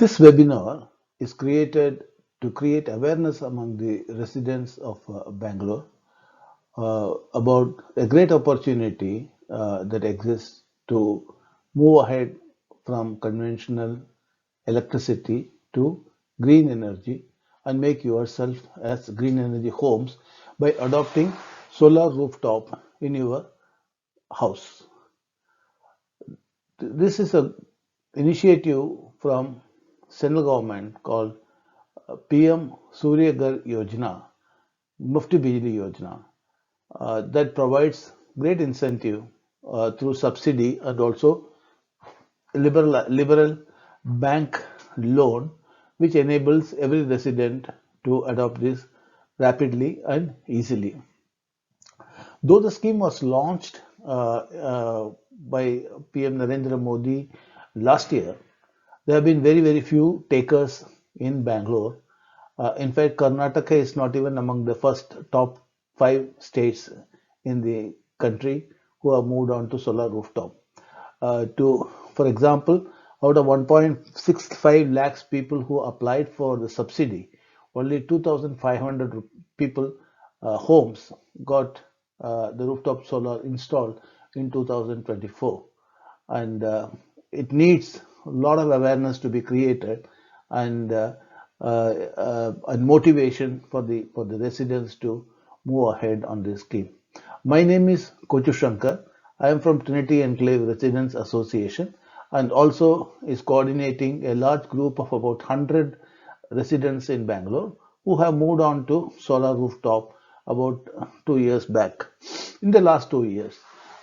This webinar is created to create awareness among the residents of Bangalore about a great opportunity that exists to move ahead from conventional electricity to green energy and make yourself as green energy homes by adopting solar rooftop in your house. This is a initiative from central government called PM Surya Ghar Yojana, Mufti Bijli Yojana, that provides great incentive through subsidy and also liberal bank loan, which enables every resident to adopt this rapidly and easily. Though the scheme was launched by PM Narendra Modi last year, there have been very few takers in Bangalore. In fact, Karnataka is not even among the first top 5 states in the country who have moved on to solar rooftop. For example, out of 1.65 lakhs people who applied for the subsidy, only 2,500 people, homes, got the rooftop solar installed in 2024. And it needs a lot of awareness to be created and motivation for the residents to move ahead on this scheme. My name is Kochu Shankar. I am from Trinity Enclave Residents Association and also is coordinating a large group of about 100 residents in Bangalore who have moved on to solar rooftop about 2 years back, in the last 2 years.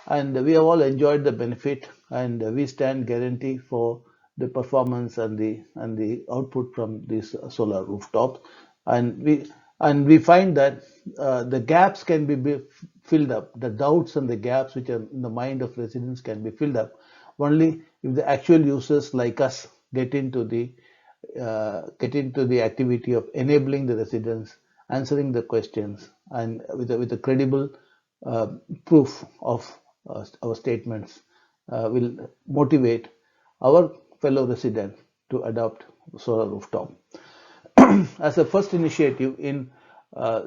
And we have all enjoyed the benefit and we stand guarantee for the performance and the output from these solar rooftops. And we find that the gaps can be filled up. The doubts and the gaps which are in the mind of residents can be filled up only if the actual users like us get into the activity of enabling the residents, answering the questions, and with a credible proof of our statements will motivate our fellow residents to adopt solar rooftop. As a first initiative in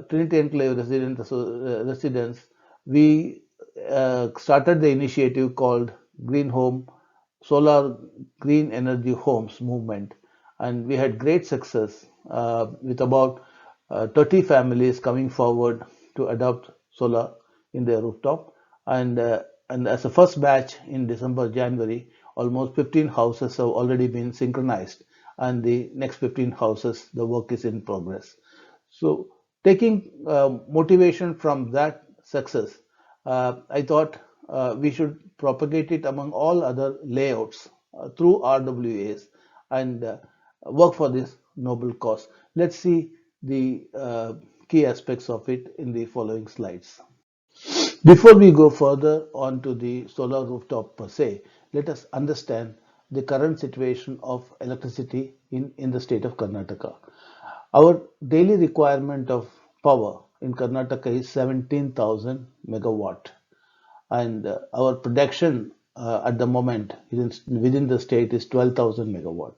Trinity Enclave residents, we started the initiative called Green Home Solar Green Energy Homes Movement, and we had great success with about 30 families coming forward to adopt solar in their rooftop. And as a first batch in December, January, almost 15 houses have already been synchronized, and the next 15 houses, the work is in progress. So, taking motivation from that success, I thought we should propagate it among all other layouts through RWAs and work for this noble cause. Let's see the key aspects of it in the following slides. Before we go further on to the solar rooftop per se, let us understand the current situation of electricity in the state of Karnataka. Our daily requirement of power in Karnataka is 17,000 megawatt, and our production at the moment within the state is 12,000 megawatt.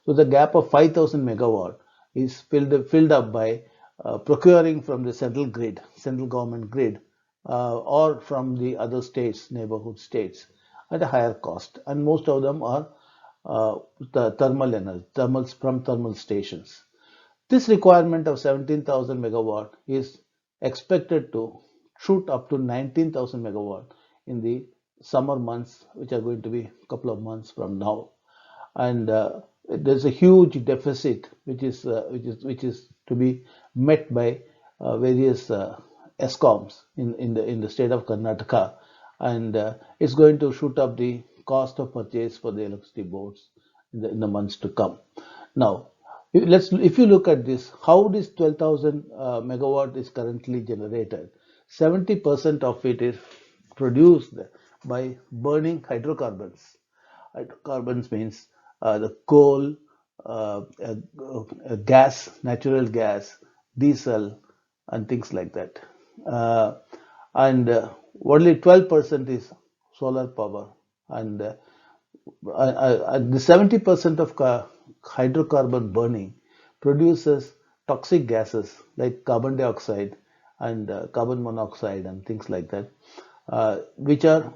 So the gap of 5,000 megawatt is filled up by procuring from the central government grid, or from the other states, neighborhood states, at a higher cost. And most of them are the thermal energy, from thermal stations. This requirement of 17,000 megawatt is expected to shoot up to 19,000 megawatt in the summer months, which are going to be a couple of months from now. And there's a huge deficit which is to be met by various ESCOMs in the state of Karnataka, and it's going to shoot up the cost of purchase for the electricity boards in the months to come. Now, if you look at this, how this 12,000 megawatt is currently generated, 70% of it is produced by burning hydrocarbons. Hydrocarbons means the coal, gas, natural gas, diesel, and things like that. And only 12% is solar power, and the 70% of hydrocarbon burning produces toxic gases like carbon dioxide and carbon monoxide and things like that, which are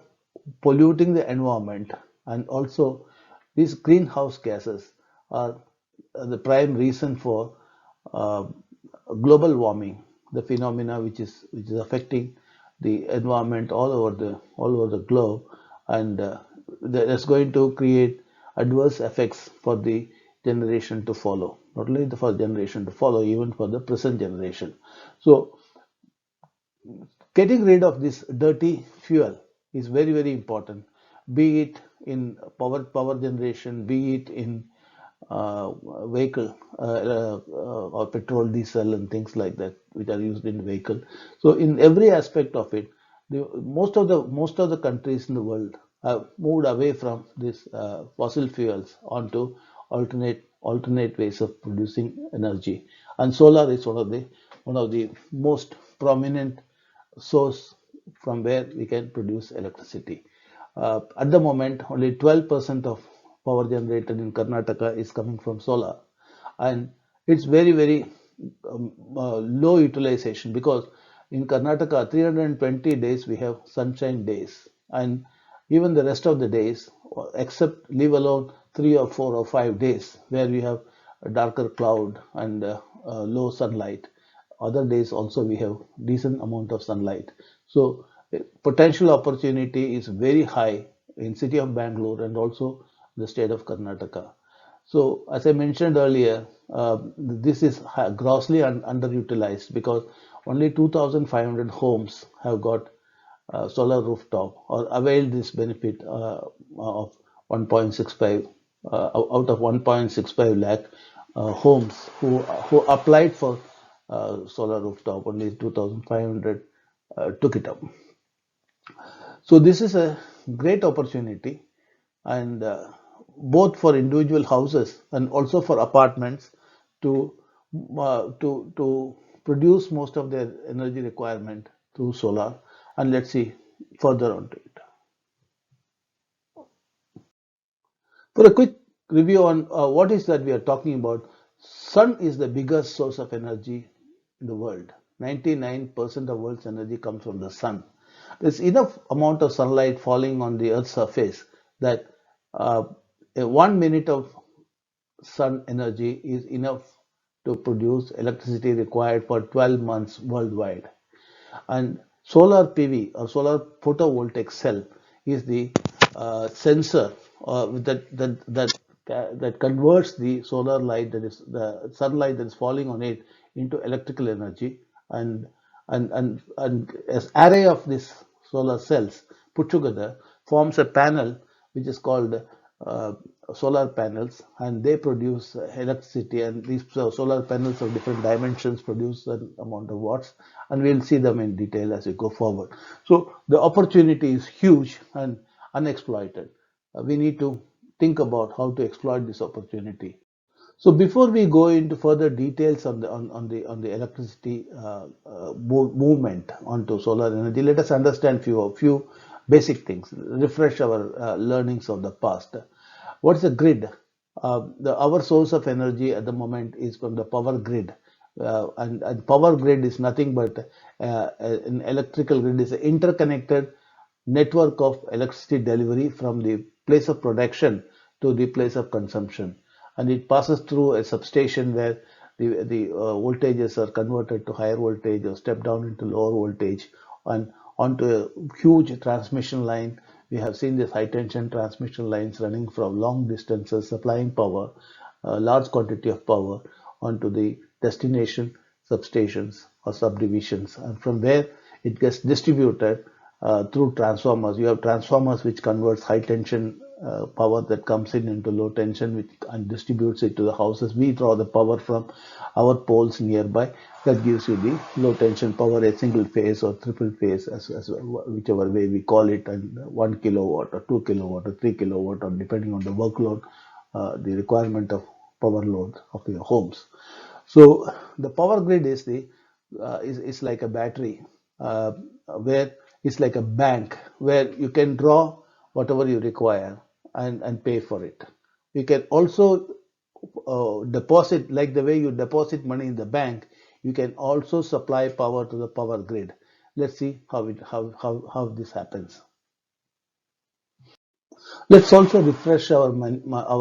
polluting the environment. And also, these greenhouse gases are the prime reason for uh, global warming, the phenomena which is affecting the environment all over the globe, and that's going to create adverse effects for the generation to follow. Not only for the generation to follow, even for the present generation. So getting rid of this dirty fuel is very, very important, be it in power generation, be it in vehicle or petrol, diesel, and things like that, which are used in vehicle. So in every aspect of it, most of the countries in the world have moved away from these fossil fuels onto alternate ways of producing energy, and solar is one of the most prominent source from where we can produce electricity. At the moment, only 12% of power generated in Karnataka is coming from solar, and it's very, very low utilization, because in Karnataka, 320 days we have sunshine days, and even the rest of the days, except leave alone 3 or 4 or 5 days where we have a darker cloud and low sunlight. Other days also we have decent amount of sunlight. So potential opportunity is very high in city of Bangalore and also the state of Karnataka. So as I mentioned earlier, this is grossly underutilized, because only 2,500 homes have got solar rooftop or availed this benefit of 1.65 out of 1.65 lakh homes who applied for solar rooftop. Only 2,500 took it up. So this is a great opportunity, and both for individual houses and also for apartments to to produce most of their energy requirement through solar. And let's see further onto it. For a quick review on what is that we are talking about, sun is the biggest source of energy in the world. 99% of world's energy comes from the sun. There's enough amount of sunlight falling on the Earth's surface that uh, 1 minute of sun energy is enough to produce electricity required for 12 months worldwide. And solar PV or solar photovoltaic cell is the sensor that converts the solar light, that is the sunlight that is falling on it, into electrical energy. And as array of these solar cells put together forms a panel which is called uh, solar panels, and they produce electricity. And these solar panels of different dimensions produce an amount of watts, and we'll see them in detail as we go forward. So the opportunity is huge and unexploited. We need to think about how to exploit this opportunity. So before we go into further details on the electricity movement onto solar energy, let us understand few basic things. Refresh our learnings of the past. What's the grid? Our source of energy at the moment is from the power grid, and power grid is nothing but an electrical grid is an interconnected network of electricity delivery from the place of production to the place of consumption, and it passes through a substation where the voltages are converted to higher voltage or step down into lower voltage, and onto a huge transmission line. We have seen these high tension transmission lines running from long distances, supplying power, a large quantity of power, onto the destination substations or subdivisions, and from where it gets distributed through transformers. You have transformers which converts high tension power that comes in into low tension, which and distributes it to the houses. We draw the power from our poles nearby. That gives you the low tension power, a single phase or triple phase, as whichever way we call it, and 1 kilowatt or 2 kilowatt or 3 kilowatt, or depending on the workload, the requirement of power load of your homes. So the power grid is like a battery, where it's like a bank where you can draw whatever you require and pay for it. You can also deposit, like the way you deposit money in the bank, you can also supply power to the power grid. Let's see how this happens. Let's also refresh our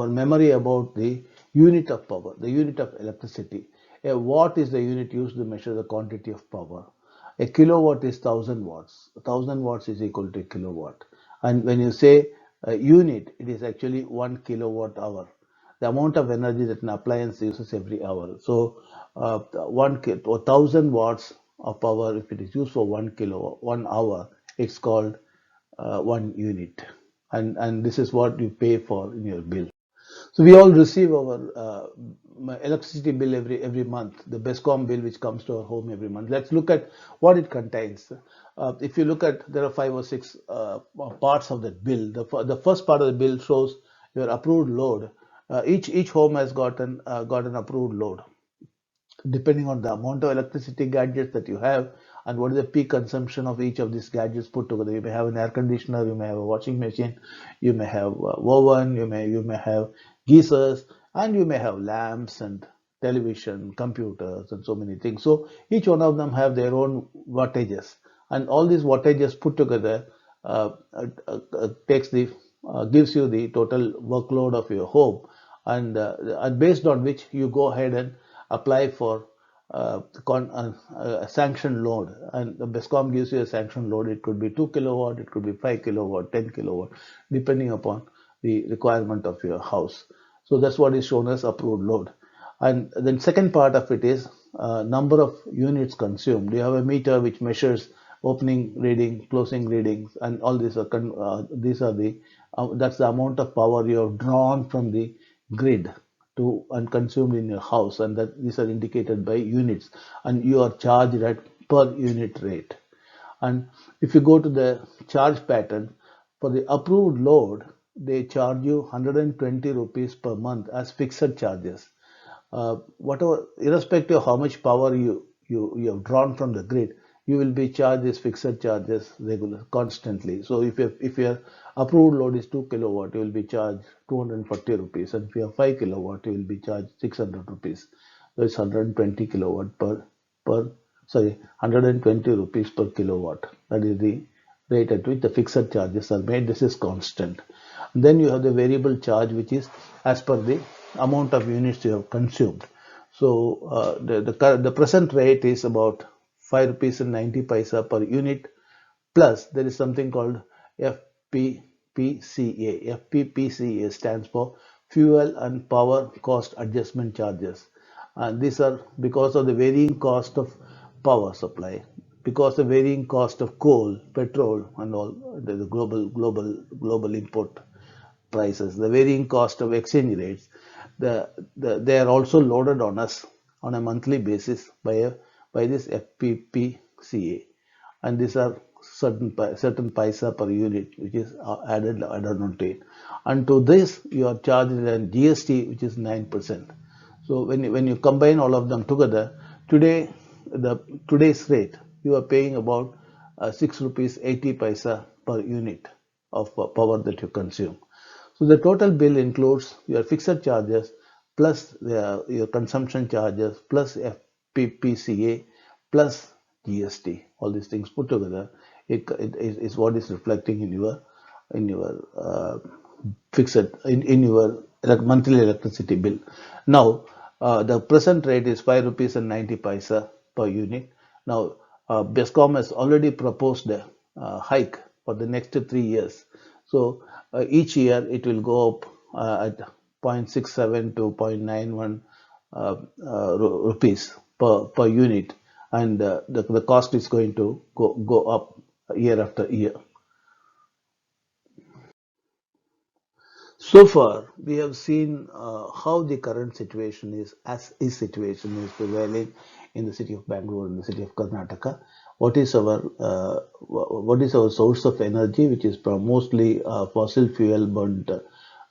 memory about the unit of power, the unit of electricity. A watt is the unit used to measure the quantity of power. A kilowatt is 1000 watts. 1000 watts is equal to a kilowatt. And when you say a unit, it is actually 1 kilowatt hour. The amount of energy that an appliance uses every hour. So, 1000 watts of power, if it is used for 1 hour, it's called 1 unit, and this is what you pay for in your bill. So we all receive our electricity bill every month, the Bescom bill which comes to our home every month. Let's look at what it contains. If you look at, there are 5 or 6 parts of that bill. The first part of the bill shows your approved load. Each home has got an approved load depending on the amount of electricity gadgets that you have and what is the peak consumption of each of these gadgets put together. You may have an air conditioner, you may have a washing machine, you may have oven, you may have geysers, and you may have lamps and television, computers, and so many things. So each one of them have their own wattages, and all these wattages put together takes the gives you the total workload of your home, and based on which you go ahead and apply for a sanction load, and the Bescom gives you a sanction load. It could be 2 kilowatt, it could be 5 kilowatt, 10 kilowatt, depending upon the requirement of your house. So that's what is shown as approved load. And then second part of it is number of units consumed. You have a meter which measures opening reading, closing readings, and all these are the that's the amount of power you have drawn from the grid to and consumed in your house, and that these are indicated by units, and you are charged at per unit rate. And if you go to the charge pattern for the approved load, they charge you 120 rupees per month as fixed charges. Whatever, irrespective of how much power you have drawn from the grid, you will be charged these fixed charges regular constantly. So if your approved load is 2 kilowatt, you will be charged 240 rupees, and if you have 5 kilowatt, you will be charged 600 rupees. So it's 120 kilowatt per sorry 120 rupees per kilowatt. That is the rate at which the fixed charges are made. This is constant. And then you have the variable charge, which is as per the amount of units you have consumed. So the present rate is about 5 rupees and 90 paisa per unit, plus there is something called FPPCA. FPPCA stands for Fuel and Power Cost Adjustment Charges. And these are because of the varying cost of power supply, because of the varying cost of coal, petrol, and all the global import prices, the varying cost of exchange rates. They are also loaded on us on a monthly basis by this FPPCA, and these are certain paisa per unit, which is added onto it. And to this, you are charged a GST, which is 9%. So when you combine all of them together, today's rate, you are paying about 6 rupees 80 paisa per unit of power that you consume. So the total bill includes your fixed charges plus your consumption charges plus FPPCA plus GST. All these things put together, it is what is reflecting in your fixed in your monthly electricity bill. Now, the present rate is 5 rupees and 90 paisa per unit. Now, Bescom has already proposed a hike for the next 3 years. So each year it will go up at 0.67 to 0.91 rupees per unit, and the cost is going to go up year after year. So far, we have seen how the current situation is, as is situation is prevailing in the city of Bangalore, in the city of Karnataka. What is our source of energy, which is mostly fossil fuel burnt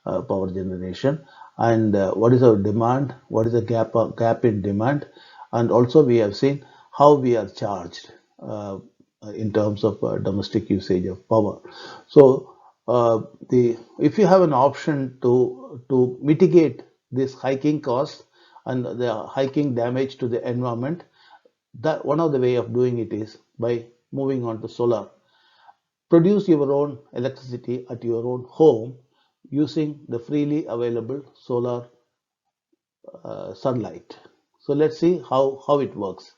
power generation, and what is our demand? What is the gap in demand? And also we have seen how we are charged in terms of domestic usage of power. So the if you have an option to mitigate this hiking costs and the hiking damage to the environment, that one of the way of doing it is by moving on to solar. Produce your own electricity at your own home using the freely available solar sunlight. So let's see how it works.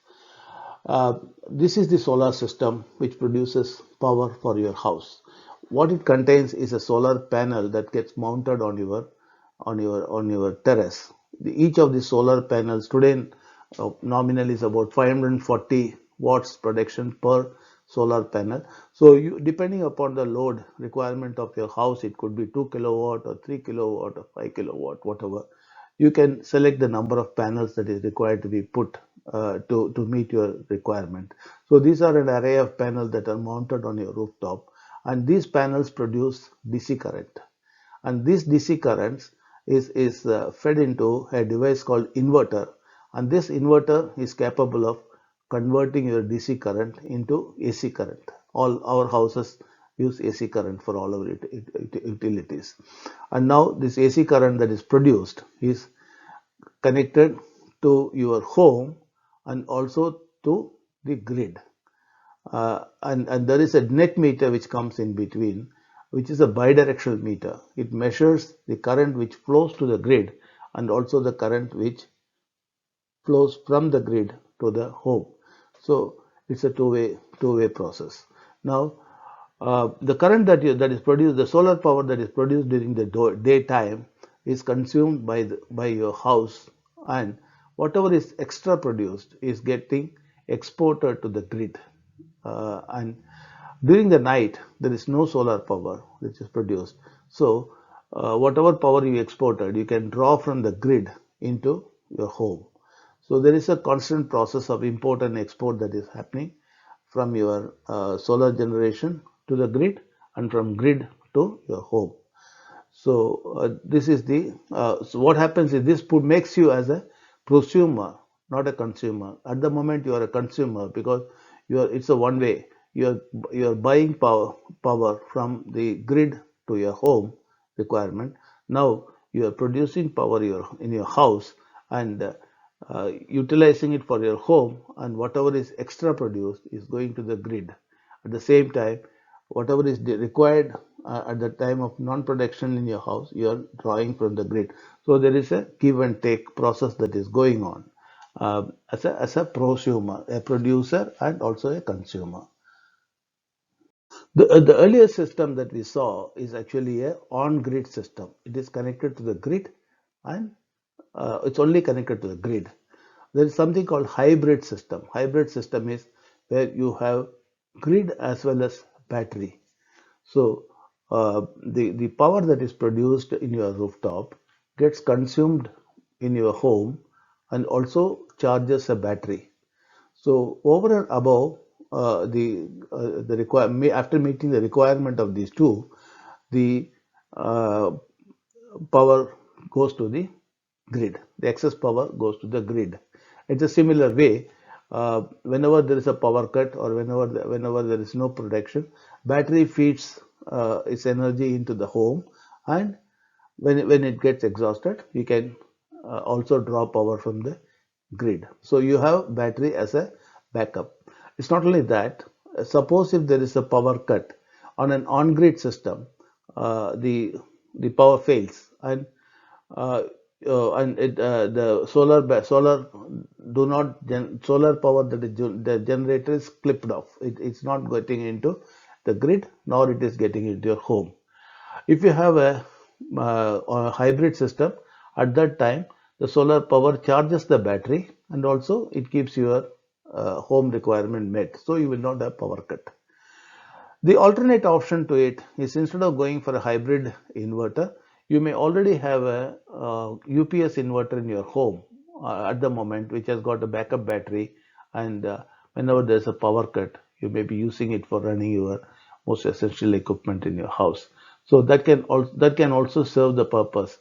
Uh, this is the solar system which produces power for your house. What it contains is a solar panel that gets mounted on your terrace. Each of the solar panels today nominal is about 540 watts production per solar panel. So depending upon the load requirement of your house, it could be 2 kilowatt or 3 kilowatt or 5 kilowatt, whatever. You can select the number of panels that is required to be put to meet your requirement. So these are an array of panels that are mounted on your rooftop, and these panels produce DC current. And this DC current is fed into a device called inverter, and this inverter is capable of converting your DC current into AC current. All our houses use AC current for all our utilities. And now this AC current that is produced is connected to your home and also to the grid. And there is a net meter which comes in between, which is a bidirectional meter. It measures the current which flows to the grid and also the current which flows from the grid to the home. So it's a two-way process. Now, the current that is produced, the solar power that is produced during the daytime is consumed by your house, and whatever is extra produced is getting exported to the grid. And during the night, there is no solar power which is produced. So whatever power you exported, you can draw from the grid into your home. So there is a constant process of import and export that is happening from your solar generation to the grid and from grid to your home. So this is the so what happens is this makes you as a prosumer, not a consumer. At the moment you are a consumer because it's a one way. You are buying power from the grid to your home requirement. Now you are producing power in your house and utilizing it for your home, and whatever is extra produced is going to the grid. At the same time, whatever is required at the time of non-production in your house, you are drawing from the grid. So there is a give and take process that is going on as a prosumer, a producer, and also a consumer. The earlier system that we saw is actually a on-grid system. It is connected to the grid, and it's only connected to the grid. There is something called hybrid system. Hybrid system is where you have grid as well as battery. So the power that is produced in your rooftop gets consumed in your home and also charges a battery. So over and above the after meeting the requirement of these two, the uh, power goes to the grid. The excess power goes to the grid. It's a similar way. Whenever there is a power cut or whenever there is no production, battery feeds its energy into the home, and when it gets exhausted, you can also draw power from the grid. So you have battery as a backup. It's not only that. Suppose if there is a power cut on an on-grid system, the power fails, and the solar do not solar power that is the generator is clipped off. It's not getting into the grid, nor it is getting into your home. If you have a hybrid system, at that time the solar power charges the battery and also it keeps your home requirement met. So you will not have power cut. The alternate option to it is instead of going for a hybrid inverter, you may already have a UPS inverter in your home at the moment, which has got a backup battery, and whenever there's a power cut, you may be using it for running your most essential equipment in your house. So that can also serve the purpose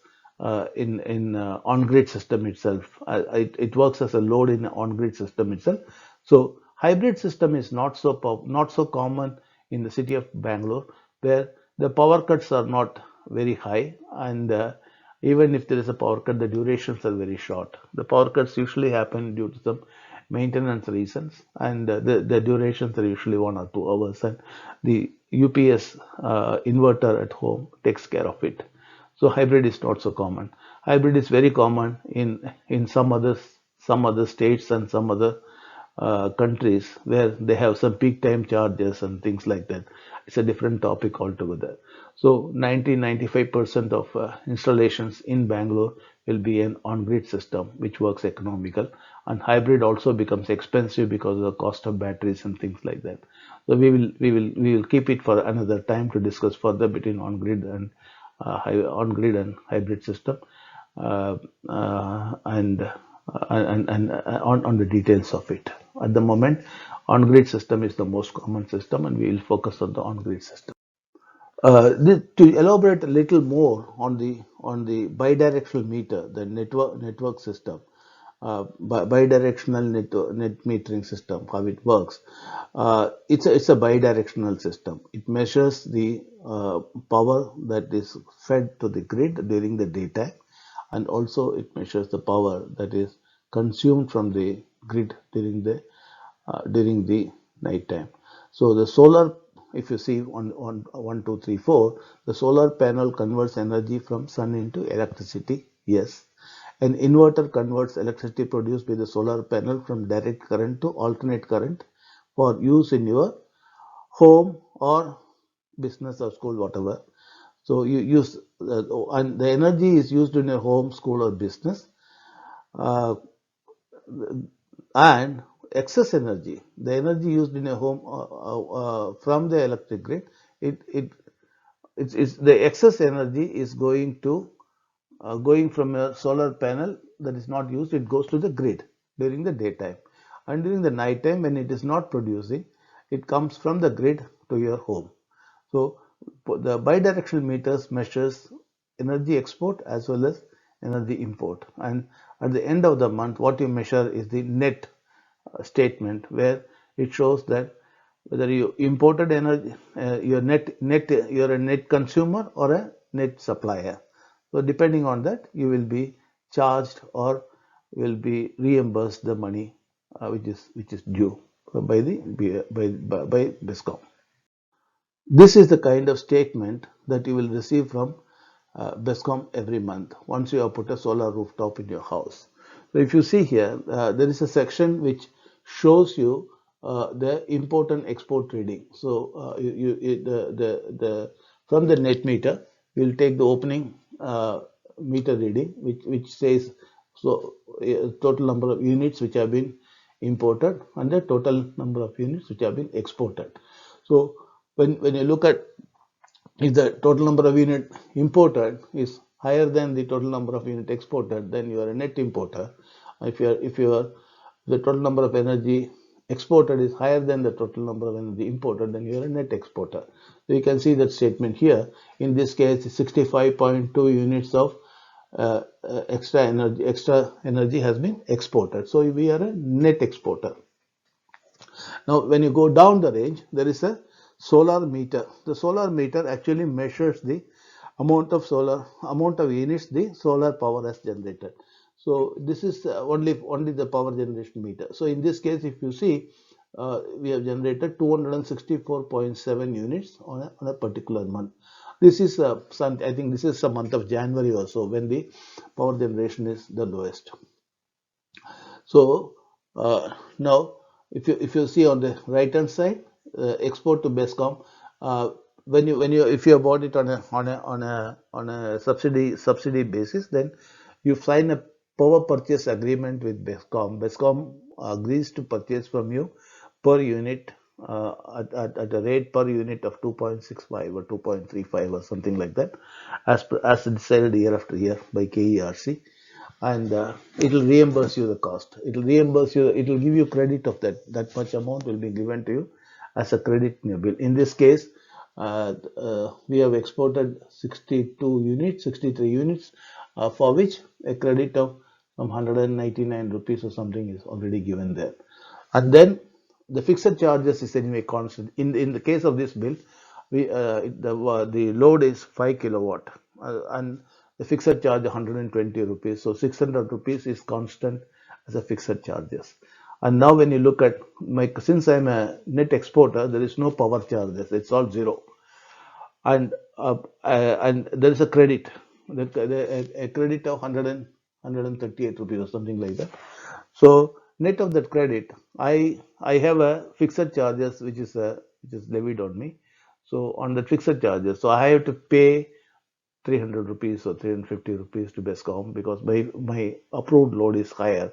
in on-grid system itself. It works as a load in on-grid system itself. So hybrid system is not so common in the city of Bangalore, where the power cuts are not very high, and Even if there is a power cut, the durations are very short. The power cuts usually happen due to some maintenance reasons, and the durations are usually 1 or 2 hours, and the UPS inverter at home takes care of it. So hybrid is not so common. Hybrid is very common in some other states and some other countries where they have some peak time charges and things like that. It's a different topic altogether. So 90-95% of installations in Bangalore will be an on-grid system which works economical, and hybrid also becomes expensive because of the cost of batteries and things like that. So we will keep it for another time to discuss further between on-grid and hybrid system, uh, and on the details of it. At the moment, on-grid system is the most common system, and we will focus on the on-grid system. To elaborate a little more on the bidirectional meter, the network system, bidirectional net metering system, how it works. It's a bidirectional system. It measures the power that is fed to the grid during the daytime, and also it measures the power that is consumed from the grid during the night time. So the solar, if you see on 1, 2, 3, 4, the solar panel converts energy from sun into electricity. Yes. An inverter converts electricity produced by the solar panel from direct current to alternate current for use in your home or business or school, whatever. So you use, and the energy is used in your home, school, or business. Uh, and excess energy, the energy used in a home from the electric grid, it it it's the excess energy is going from a solar panel that is not used. It goes to the grid during the daytime, and during the night time when it is not producing, it comes from the grid to your home. So the bidirectional meters measures energy export as well as energy import, and at the end of the month what you measure is the net statement, where it shows that whether you imported energy, you're a net consumer or a net supplier. So depending on that, you will be charged or will be reimbursed the money which is due by BESCOM. This is the kind of statement that you will receive from BESCOM every month once you have put a solar rooftop in your house. So if you see here, there is a section which shows you the import and export reading. So from the net meter, we will take the opening meter reading, which says so total number of units which have been imported and the total number of units which have been exported. So when you look at, if the total number of unit imported is higher than the total number of unit exported, then you are a net importer. If the total number of energy exported is higher than the total number of energy imported, then you are a net exporter. So you can see that statement here. In this case, 65.2 units of extra energy has been exported. So we are a net exporter. Now, when you go down the range, there is a solar meter. The solar meter actually measures the amount of units the solar power has generated. So this is only the power generation meter. So in this case, if you see, we have generated 264.7 units on a particular month. This is I think this is the month of January or so, when the power generation is the lowest. So now, if you see on the right hand side, export to BESCOM, when you if you have bought it on a subsidy basis, then you sign a power purchase agreement with BESCOM. BESCOM agrees to purchase from you per unit at a rate per unit of 2.65 or 2.35 or something like that, as decided year after year by KERC, and it will reimburse you the cost. It will reimburse you. It will give you credit of that much amount will be given to you as a credit in your bill. In this case, we have exported 63 units, for which a credit of some 199 rupees or something is already given there. And then the fixed charges is anyway constant. In the case of this bill, the load is 5 kilowatt, and the fixed charge 120 rupees. So 600 rupees is constant as a fixed charges. And now when you look at since I'm a net exporter, there is no power charges. It's all zero. And there is a credit, a credit of 138 rupees or something like that. So net of that credit, I have a fixed charges which is levied on me. So on the fixed charges, so I have to pay 300 rupees or 350 rupees to Bescom because my approved load is higher,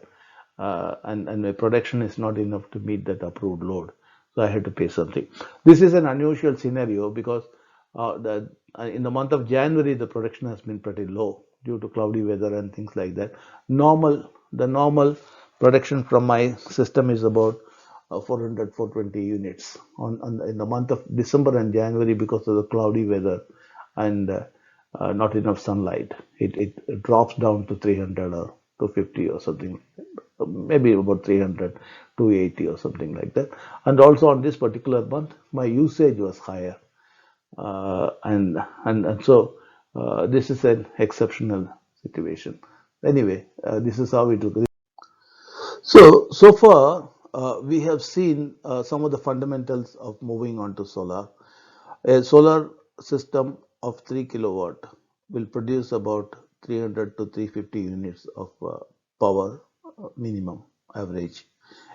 and my production is not enough to meet that approved load. So I had to pay something. This is an unusual scenario because in the month of January, the production has been pretty low due to cloudy weather and things like that. The normal production from my system is about 400, 420 units in the month of December and January because of the cloudy weather and not enough sunlight. It drops down to 300 or 250 or something, maybe about 300, 280 or something like that. And also on this particular month, my usage was higher. And so this is an exceptional situation. Anyway, this is how it looks. So far, we have seen some of the fundamentals of moving on to solar. A solar system of 3 kilowatt will produce about 300 to 350 units of power minimum average.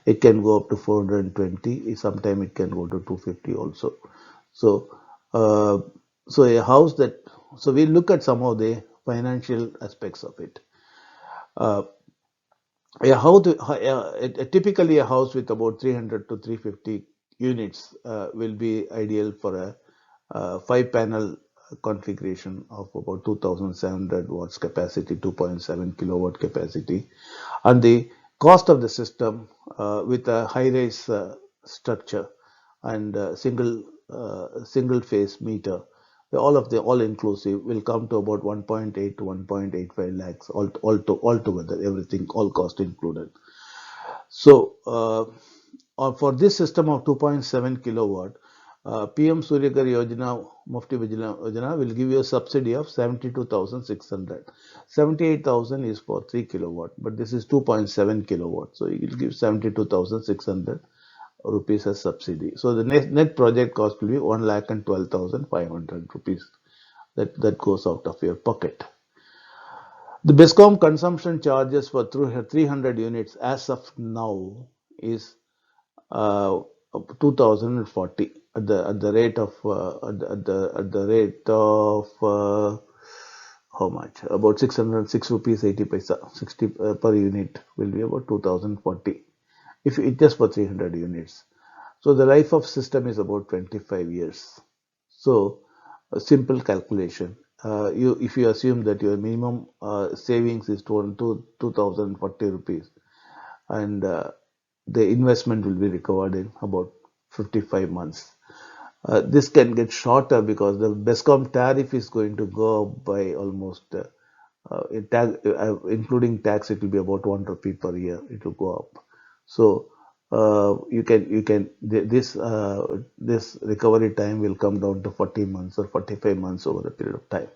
It can go up to 420. Sometimes it can go to 250 also. So, uh, so a house that so we look at some of the financial aspects of it. Uh, typically a house with about 300 to 350 units will be ideal for a five panel configuration of about 2700 watts capacity, 2.7 kilowatt capacity, and the cost of the system with a high rise structure and single phase meter, all of the all inclusive will come to about 1.8 to 1.85 lakhs all together, everything, all cost included. So for this system of 2.7 kilowatt, PM Surya Ghar Yojana, Mufti Yojana will give you a subsidy of 72,600. 78,000 is for 3 kilowatt, but this is 2.7 kilowatt, so it will give 72,600 rupees as subsidy. So the net project cost will be 1,12,500 rupees. That goes out of your pocket. The Bescom consumption charges for 300 units as of now is uh, 2040 at the rate of how much, about 606 rupees 80 paisa, 60 per unit will be about 2040 if it just for 300 units. So the life of system is about 25 years. So a simple calculation. If you assume that your minimum savings is 2040 rupees, and the investment will be recovered in about 55 months. This can get shorter because the Bescom tariff is going to go up by almost, including tax, it will be about 1 rupee per year. It will go up. So this recovery time will come down to 40 months or 45 months over a period of time.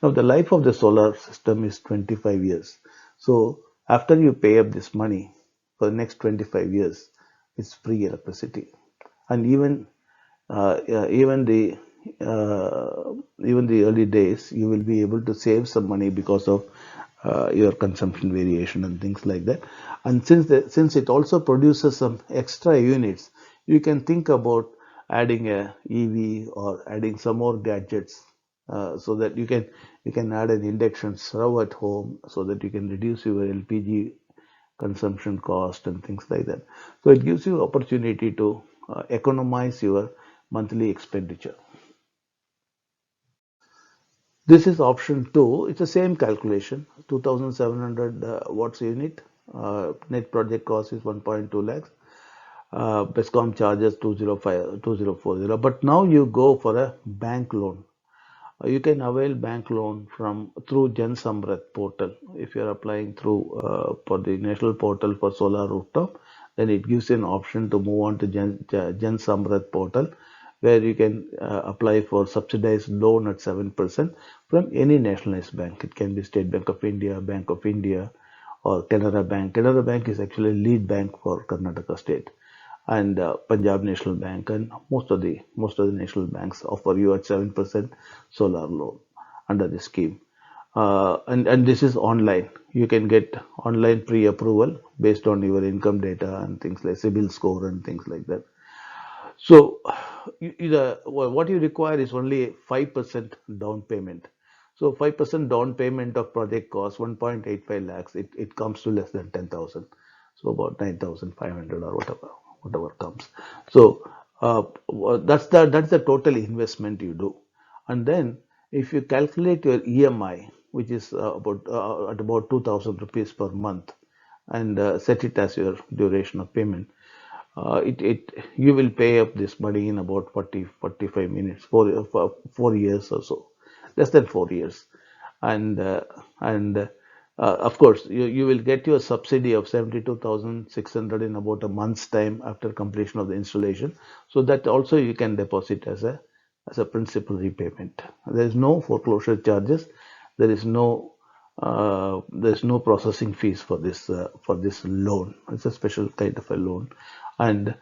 Now the life of the solar system is 25 years. So after you pay up this money for the next 25 years, it's free electricity. And even the early days, you will be able to save some money because of your consumption variation and things like that. And since it also produces some extra units, you can think about adding a EV or adding some more gadgets, so that you can add an induction stove at home so that you can reduce your LPG consumption cost and things like that. So it gives you opportunity to economize your monthly expenditure. This is option 2. It's the same calculation, 2700 watts unit. Net project cost is 1.2 lakhs. Bescom charges 2040. But now you go for a bank loan. You can avail bank loan through Jan Samrat portal. If you are applying through for the national portal for solar rooftop, then it gives you an option to move on to Jan Samrat portal, where you can apply for subsidized loan at 7% from any nationalized bank. It can be State Bank of India, or Canara Bank. Canara Bank is actually lead bank for Karnataka state, and Punjab National Bank, and most of the national banks offer you at 7% solar loan under the scheme. And this is online. You can get online pre-approval based on your income data and things like CIBIL score and things like that. So, what you require is only 5% down payment. So 5% down payment of project cost 1.85 lakhs. It comes to less than 10,000. So about 9,500 or whatever comes. So that's the total investment you do. And then if you calculate your EMI, which is at about 2,000 rupees per month, and set it as your duration of payment, it you will pay up this money in about 40-45 minutes, 4 years or so, less than 4 years. And of course you will get your subsidy of 72,600 in about a month's time after completion of the installation, so that also you can deposit as a principal repayment. There is no foreclosure charges. There is no there's no processing fees for this loan. It's a special kind of a loan, and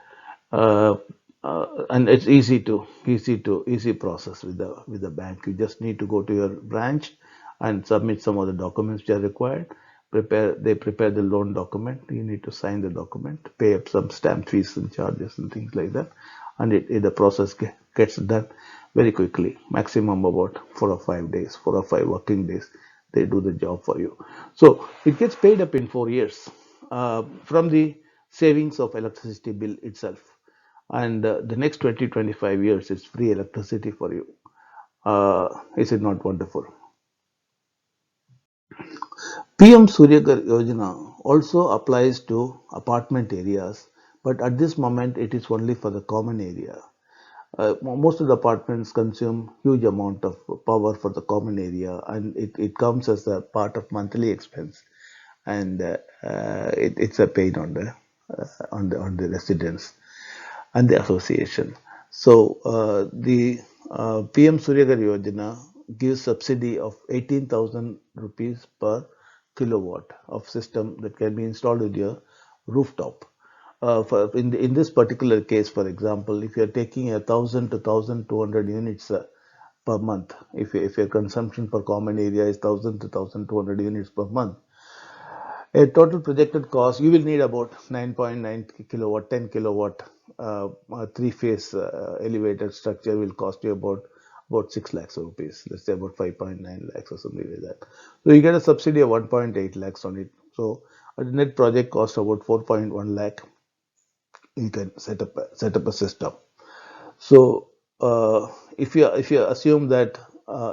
uh, and it's easy process with the bank. You just need to go to your branch and submit some of the documents which are required. They prepare the loan document. You need to sign the document, pay up some stamp fees and charges and things like that, and the process gets done very quickly. Maximum about 4 or 5 days, 4 or 5 working days. They do the job for you. So it gets paid up in 4 years from the savings of electricity bill itself. And the next 20-25 years is free electricity for you. Is it not wonderful? PM Suryagar Yojana also applies to apartment areas, but at this moment it is only for the common area. Most of the apartments consume huge amount of power for the common area, and it comes as a part of monthly expense, and it's a pain on the residents and the association. So the PM Suryagar Yojana gives subsidy of 18,000 rupees per kilowatt of system that can be installed with your rooftop. In this particular case, for example, if you are taking 1,000 to 1,200 units per month, if your consumption per common area is 1,000 to 1,200 units per month, a total projected cost, you will need about 9.9 kilowatt, 10 kilowatt, three-phase elevated structure will cost you about 6 lakhs of rupees. Let's say about 5.9 lakhs or something like that. So you get a subsidy of 1.8 lakhs on it. So a net project cost about 4.1 lakh. You can set up a system. So if you assume that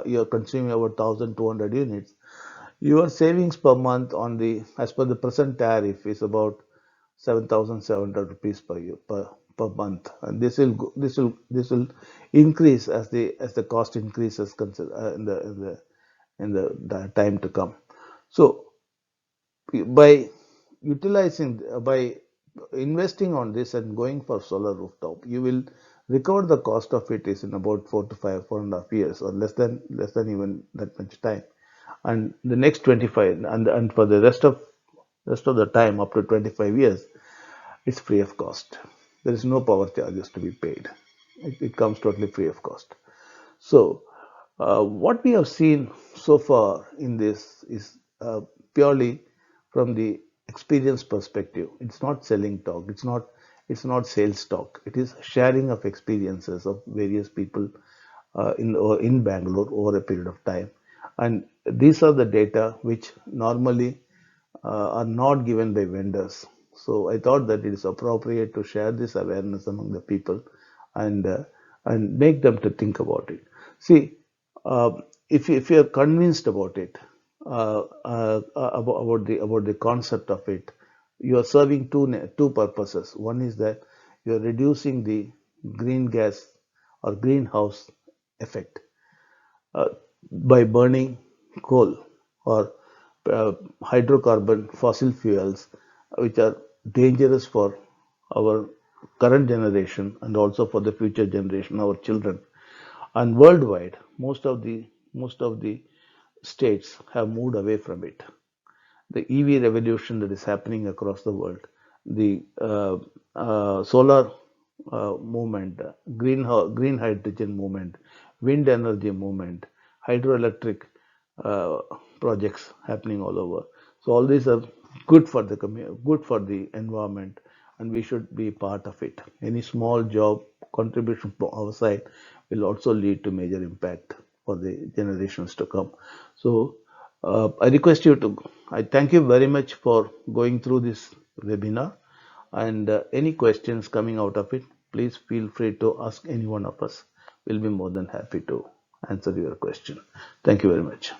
you're consuming about 1,200 units, your savings per month on the as per the present tariff is about 7,700 rupees per month, and this will increase as the cost increases in the time to come. So by by investing on this and going for solar rooftop, you will recover the cost of it is in about 4 and a half years, or less than even that much time. And the next 25, and for the rest of the time up to 25 years, it's free of cost. There is no power charges to be paid. It comes totally free of cost. So, what we have seen so far in this is purely from the experience perspective. It's not selling talk. It's not sales talk. It is sharing of experiences of various people in Bangalore over a period of time. And these are the data which normally are not given by vendors. So I thought that it is appropriate to share this awareness among the people, and make them to think about it. See, uh, if you are convinced about it, about the concept of it, you are serving two purposes. One is that you are reducing the green gas or greenhouse effect uh, by burning coal or hydrocarbon fossil fuels, which are dangerous for our current generation and also for the future generation, our children. And worldwide, most of the states have moved away from it. The EV revolution that is happening across the world, the solar movement, green hydrogen movement, wind energy movement, hydroelectric uh, projects happening all over. So all these are good for the good for the environment, and we should be part of it. Any small job contribution from our side will also lead to major impact for the generations to come. So I request you to, I thank you very much for going through this webinar, and any questions coming out of it, please feel free to ask any one of us. We'll be more than happy to answer your question. Thank you very much.